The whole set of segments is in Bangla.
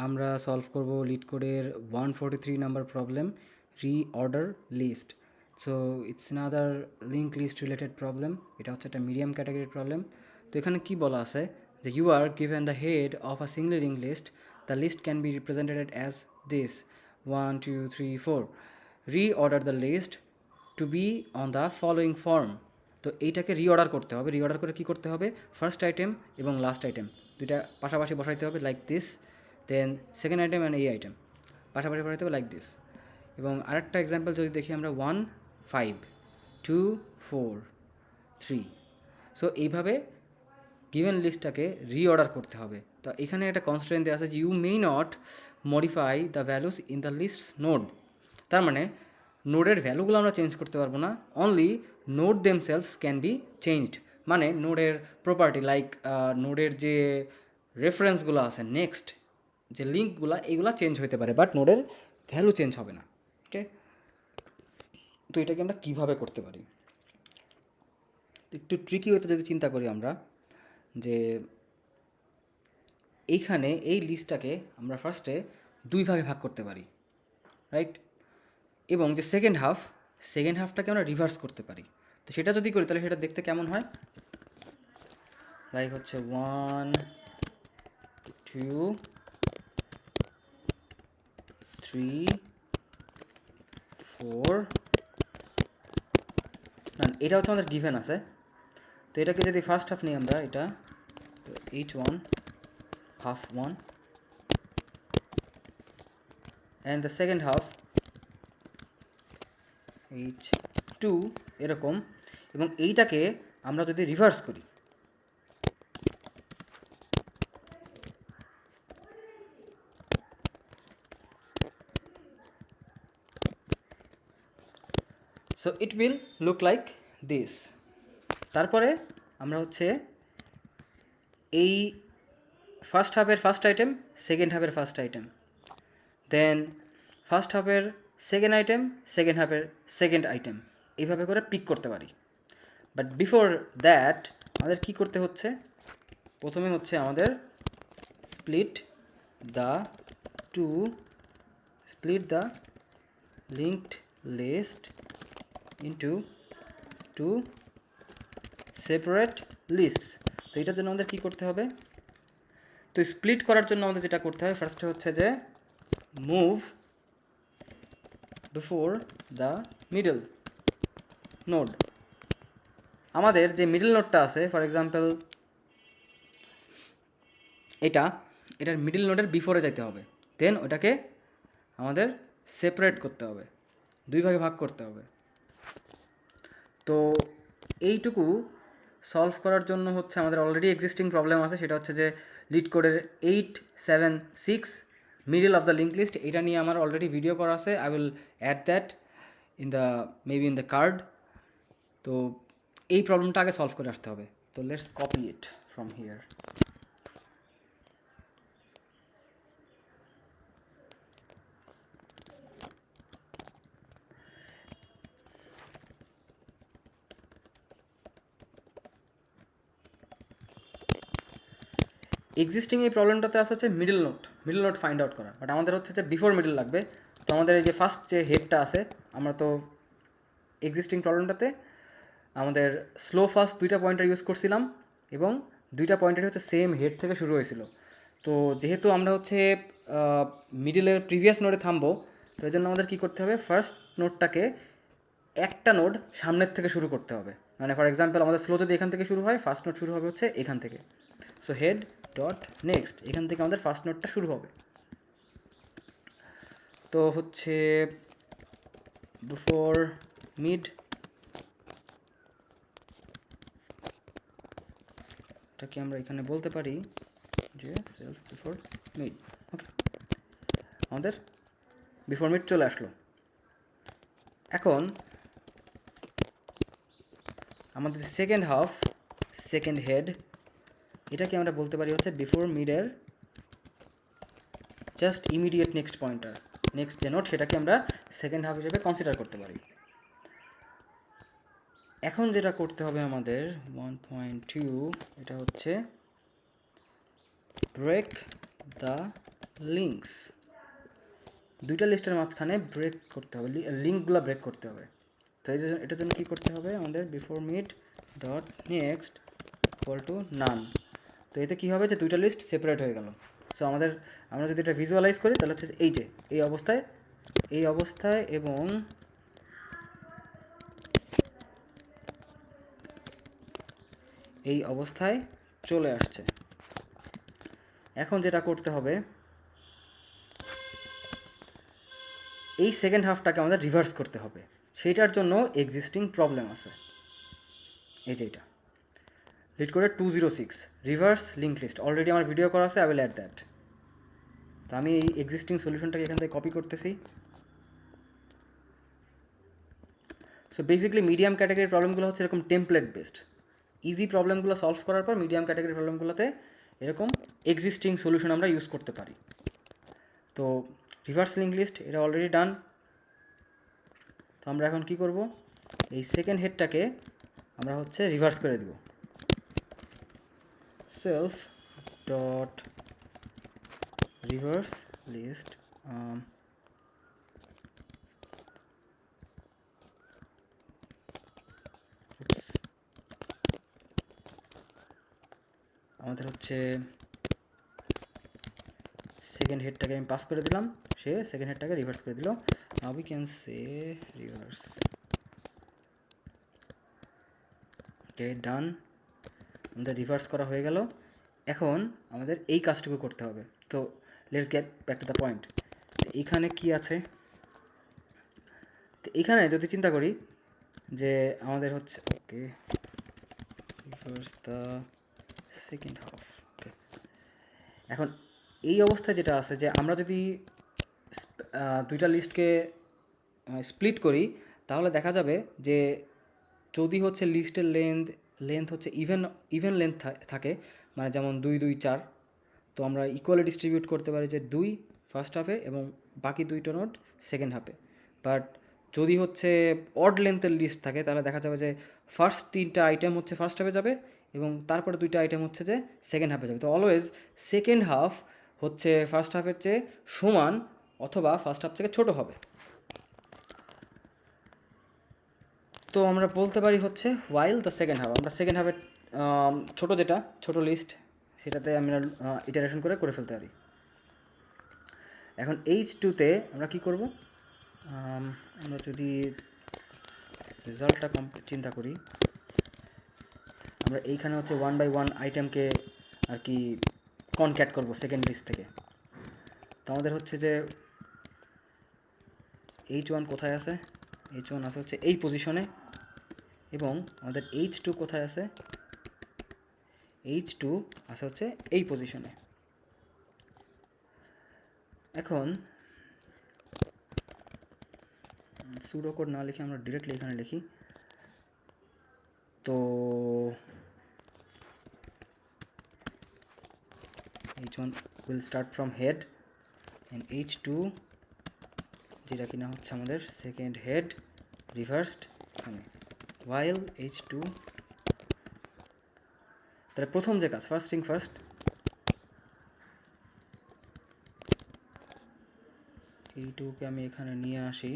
আমরা সলভ করব লিটকোডের 143 number problem, reorder list. So it's another link list related problem. এটা হচ্ছে একটা মিডিয়াম ক্যাটাগরির প্রবলেম। তো এখানে কি বলা আছে যে you are given the head of a single link list, the list can be represented as this 1 2 3 4, reorder the list to be on the following form. তো এইটাকে রিঅর্ডার করতে হবে। রিঅর্ডার করে কী করতে হবে, ফার্স্ট আইটেম এবং লাস্ট আইটেম দুইটা পাশাপাশি বসাইতে হবে like this, then second item and এই আইটেম পাশাপাশি বসাইতে হবে লাইক দিস। এবং আরেকটা এক্সাম্পল যদি দেখি আমরা 1 5 2 4 3। সো এইভাবে গিভেন লিস্টটাকে রিঅর্ডার করতে হবে। তো এখানে একটা কনস্ট্রেন্ট দেওয়া আছে যে you may not modify the values in the lists node. তার মানে নোডের ভ্যালুগুলো আমরা চেঞ্জ করতে পারবো না, only node themselves can be changed. মানে নোডের প্রপার্টি লাইক নোডের যে রেফারেন্সগুলো আছে, নেক্সট যে লিঙ্কগুলো, এইগুলো চেঞ্জ হতে পারে, বাট নোডের ভ্যালু চেঞ্জ হবে না। ওকে, তো এটাকে আমরা কীভাবে করতে পারি, একটু ট্রিকি হতে যদি চিন্তা করি আমরা, যে এইখানে এই লিস্টটাকে আমরা ফার্স্টে দুই ভাগে ভাগ করতে পারি, রাইট? এবং যে সেকেন্ড হাফটাকে আমরা রিভার্স করতে পারি। তো সেটা যদি করি তাহলে সেটা দেখতে কেমন হয়, লাইক হচ্ছে 1 2 3 4 না, এটা হচ্ছে আমাদের গিভেন আছে। তো এটাকে যদি ফার্স্ট হাফ নিই আমরা, এটা তো H1 half 1 and the second half H2 এরকম। এবং এইটাকে আমরা যদি রিভার্স করি, so it will look like this. তারপরে আমরা হচ্ছে এই ফার্স্ট হাফের ফার্স্ট আইটেম, সেকেন্ড হাফের ফার্স্ট আইটেম, দেন ফার্স্ট হাফের সেকেন্ড আইটেম, সেকেন্ড হাফের সেকেন্ড আইটেম, এইভাবে করে পিক করতে পারি। বাট বিফোর দ্যাট আমাদের কী করতে হচ্ছে, প্রথমে হচ্ছে আমাদের split the linked list into two separate lists. তো এটার জন্য আমাদের কী করতে হবে, তো স্প্লিট করার জন্য আমাদের যেটা করতে হবে ফার্স্টে হচ্ছে যে move before the middle node. আমাদের যে মিডল নোডটা আছে, ফর এক্সাম্পল এটার মিডল নোডের বিফোরে যেতে হবে, দেন ওটাকে আমাদের সেপারেট করতে হবে, দুই ভাগে ভাগ করতে হবে। তো এইটুকু সলভ করার জন্য হচ্ছে আমাদের অলরেডি এক্সিস্টিং প্রবলেম আছে, সেটা হচ্ছে যে লিটকোডের 876 middle of the link list. এটা নিয়ে আমার অলরেডি ভিডিও করা আছে, I will add that maybe in the card. তো এই প্রবলেমটা আগে সলভ করে আসতে হবে। তো let's copy it from here. Existing এই প্রবলেমটাতে আসা হচ্ছে মিডল নোট ফাইন্ড আউট করা, বাট আমাদের হচ্ছে যে বিফোর মিডল লাগবে। তো আমাদের এই যে ফার্স্ট যে হেডটা আছে, আমরা তো এক্সিস্টিং প্রবলেমটাতে আমাদের স্লো ফাস্ট দুইটা পয়েন্টার ইউজ করছিলাম, এবং দুইটা পয়েন্টার হচ্ছে সেম হেড থেকে শুরু হয়েছিল। তো যেহেতু আমরা হচ্ছে মিডলের প্রিভিয়াস নোডে থামবো, তো এই জন্য আমাদের কী করতে হবে, ফার্স্ট নোডটাকে একটা নোড সামনের থেকে শুরু করতে হবে। মানে ফর এক্সাম্পল আমাদের স্লো যদি এখান থেকে শুরু হয়, ফার্স্ট নোড শুরু হবে হচ্ছে এখান থেকে। সো হেড ডট নেক্সট, এখান থেকে আমাদের ফার্স্ট নোডটা শুরু হবে। তো হচ্ছে বিফোর মিড, এটাকে আমরা এখানে বলতে পারি যে সেলফ বিফোর মিড। ওকে, আমাদের বিফোর মিড চলে আসলো। এখন আমাদের সেকেন্ড হাফ, সেকেন্ড হেড, এটাকে আমরা বলতে পারি হচ্ছে বিফোর মিডের just immediate next pointer, next যে নোট, সেটাকে আমরা সেকেন্ড হাফ হিসেবে কনসিডার করতে পারি। এখন যেটা করতে হবে আমাদের 1.2, এটা হচ্ছে ব্রেক দ্য লিঙ্কস, দুইটা লিস্টের মাঝখানে ব্রেক করতে হবে, লিঙ্কগুলো ব্রেক করতে হবে। তো এই জন্য এটার জন্য কী করতে হবে আমাদের, before mid dot next equal to none. তো এতে কী হবে যে দুইটা লিস্ট সেপারেট হয়ে গেল। সো আমরা যদি এটা ভিজুয়ালাইজ করি তাহলে হচ্ছে এই যে এই অবস্থায় এবং এই অবস্থায় চলে আসছে। এখন যেটা করতে হবে, এই সেকেন্ড হাফটাকে আমাদের রিভার্স করতে হবে। সেইটার জন্য এক্সিস্টিং প্রবলেম আছে, এই যে এটা লিটকোডের 206 রিভার্স লিঙ্ক লিস্ট, অলরেডি আমার ভিডিও করা আছে, আই উইল অ্যাড দ্যাট। তো আমি এই এক্সিস্টিং সলিউশনটাকে এখান থেকে কপি করতেছি। সো বেসিক্যালি মিডিয়াম ক্যাটাগরির প্রবলেমগুলো হচ্ছে এরকম টেমপ্লেট বেসড। ইজি প্রবলেমগুলো সলভ করার পর মিডিয়াম ক্যাটাগরির প্রবলেমগুলোতে এরকম এক্সিস্টিং সলিউশন আমরা ইউজ করতে পারি। তো রিভার্স লিঙ্ক লিস্ট এটা অলরেডি ডান। তো আমরা এখন কি করব, এই সেকেন্ড হেডটাকে আমরা হচ্ছে রিভার্স করে দিব, সেলফ ডট রিভার্স লিস্ট আমাদের হচ্ছে সেকেন্ড হেডটাকে আমি পাস করে দিলাম, সে সেকেন্ড হেডটাকে রিভার্স করে দিল। Now we can say reverse. Okay done, আমাদের রিভার্স করা হয়ে গেল। এখন আমাদের এই কাজটুকু করতে হবে। তো let's get back to the point. এইখানে কি আছে, তো এইখানে যদি চিন্তা করি যে আমাদের হচ্ছে ওকে রিভার্স দ্য সেকেন্ড হাফ। ওকে, এখন এই অবস্থায় যেটা আছে যে আমরা যদি দুইটা লিস্টকে স্প্লিট করি তাহলে দেখা যাবে যে যদি হচ্ছে লিস্টের লেন্থ হচ্ছে ইভেন লেন্থ থাকে, মানে যেমন 2 2 4, তো আমরা ইকুয়ালি ডিস্ট্রিবিউট করতে পারি যে 2 ফার্স্ট হাফে এবং বাকি 2টা নোট সেকেন্ড হাফে। বাট যদি হচ্ছে অড লেন্থের লিস্ট থাকে তাহলে দেখা যাবে যে ফার্স্ট 3টা আইটেম হচ্ছে ফার্স্ট হাফে যাবে এবং তারপরে 2টা আইটেম হচ্ছে যে সেকেন্ড হাফে যাবে। তো অলওয়েজ সেকেন্ড হাফ হচ্ছে ফার্স্ট হাফের চেয়ে সমান অথবা ফার্স্ট হাফ থেকে ছোট হবে। তো আমরা বলতে পারি হচ্ছে ওয়াইল দ্য সেকেন্ড হাফ, আমরা সেকেন্ড হাফের ছোটো লিস্ট সেটাতে আমরা ইটারেশন করে ফেলতে পারি। এখন H2-তে আমরা কি করব, আমরা যদি রেজাল্টটা চিন্তা করি, আমরা এইখানে হচ্ছে 1 বাই 1 আইটেমকে আর কি কনক্যাট করব সেকেন্ড লিস্ট থেকে। তো আমাদের হচ্ছে যে H1 কোথায় আছে, H1 আছে হচ্ছে এই পজিশনে, এবং আমাদের H2 কোথায় আছে, H2 আছে হচ্ছে এই পজিশনে। এখন সুডো কোড না লিখে আমরা ডিরেক্টলি এখানে লিখি। তো H1 will start from head and H2 যেটা কিনা হচ্ছে আমাদের সেকেন্ড হেড রিভার্সড এখানে, while H2, তাহলে প্রথম যে কাজ ফার্স্ট থিং ফার্স্ট, এইটুকে আমি এখানে নিয়ে আসি।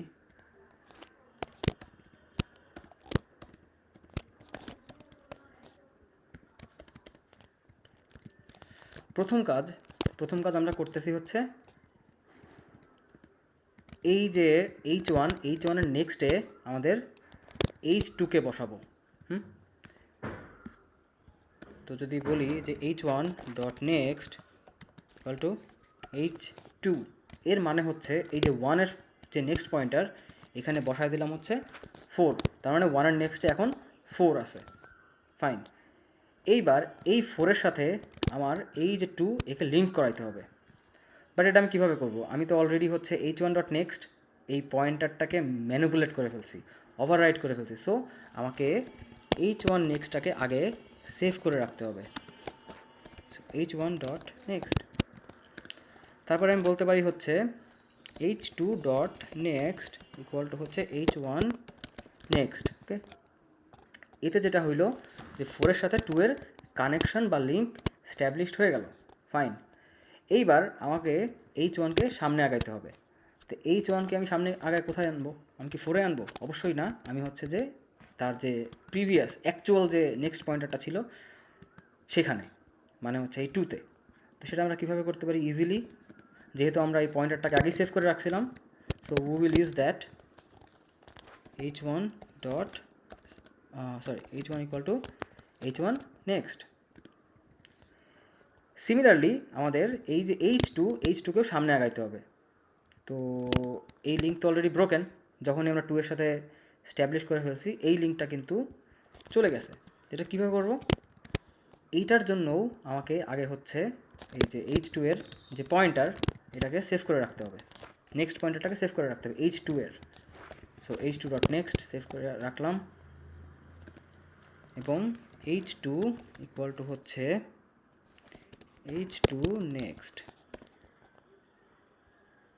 প্রথম কাজ আমরা করতেছি হচ্ছে এই যে H1 এর নেক্সটে আমাদের H2-কে বসাবো। তো যদি বলি যে H1 dot next equal two H2, এর মানে হচ্ছে এই যে 1-এর যে নেক্সট পয়েন্টার এখানে বসায় দিলাম হচ্ছে 4, তার মানে 1-এর নেক্সটে এখন 4 আছে। ফাইন, এইবার এই 4-এর সাথে আমার এই যে 2 একে লিঙ্ক করাইতে হবে। বাট এটা আমি কীভাবে করব, আমি তো অলরেডি হচ্ছে H1 ডট নেক্সট এই পয়েন্টারটাকে ম্যানিপুলেট করে ফেলছি, ওভাররাইট করে ফেলছি। সো আমাকে H1 নেক্সটটাকে আগে সেভ করে রাখতে হবে, H1 ডট নেক্সট। তারপরে আমি বলতে পারি হচ্ছে H2 dot next equal two হচ্ছে H1 নেক্সট। ওকে, এতে যেটা হইলো যে 4-এর সাথে 2-এর কানেকশন বা লিঙ্ক স্ট্যাবলিশড হয়ে গেল। ফাইন, এইবার আমাকে H1কে সামনে আগাইতে হবে। তো H1কে আমি সামনে আগায় কোথায় আনবো? আমি কি 4-এ আনবো? অবশ্যই না, আমি হচ্ছে যে তার যে প্রিভিয়াস অ্যাকচুয়াল যে নেক্সট পয়েন্টারটা ছিল সেখানে, মানে হচ্ছে এই 2-তে। তো সেটা আমরা কীভাবে করতে পারি ইজিলি, যেহেতু আমরা এই পয়েন্টারটাকে আগেই সেভ করে রাখছিলাম। So we will use that h1 dot h1 equal to h1 next. Similarly আমাদের এই যে h2কেও সামনে আগাইতে হবে। তো এই লিঙ্ক তো অলরেডি ব্রোকেন, যখনই আমরা 2 এর সাথে স্ট্যাবলিশ করে ফেলছি এই লিঙ্কটা কিন্তু চলে গেছে। এটা কীভাবে করবো? এইটার জন্যও আমাকে আগে হচ্ছে এই যে h2 এর যে পয়েন্টার এটাকে সেভ করে রাখতে হবে, নেক্সট পয়েন্টারটাকে সেভ করে রাখতে হবে h2 এর। So h2 dot next save করে রাখলাম, এবং h2 ইকুয়াল টু হচ্ছে h2 নেক্সট।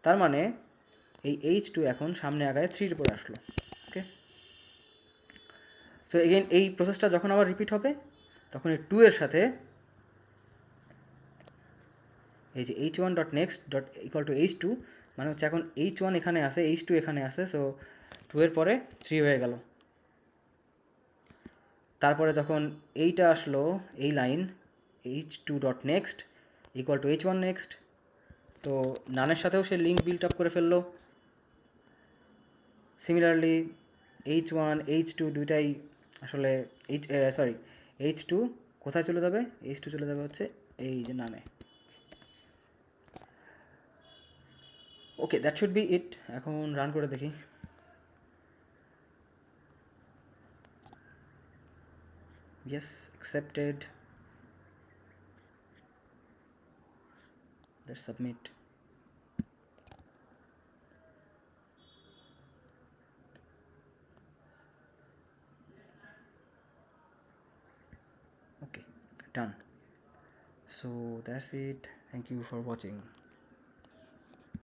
তার মানে এই h2 এখন সামনে আগায় 3-এর উপরে আসলো। ওকে, সো এগেইন এই প্রসেসটা যখন আবার রিপিট হবে তখন এই 2 এর সাথে এই যে h1 dot next dot equal to h2, মানে হচ্ছে এখন h1 এখানে আসে, h2 এখানে আসে, সো 2 এর পরে 3 হয়ে গেল। তারপরে যখন এইটা আসলো এই line h2 dot next equal two h1 next, তো নানের সাথেও সে লিঙ্ক বিল্ড আপ করে ফেললো। সিমিলারলি h1 h2 দুইটাই আসলে h2 কোথায় চলে যাবে? h2 চলে যাবে হচ্ছে এই যে নানে। ওকে, দ্যাট শুড বি ইট। এখন রান করে দেখি। Yes, accepted. Let's submit. Okay, done. So that's it. Thank you for watching.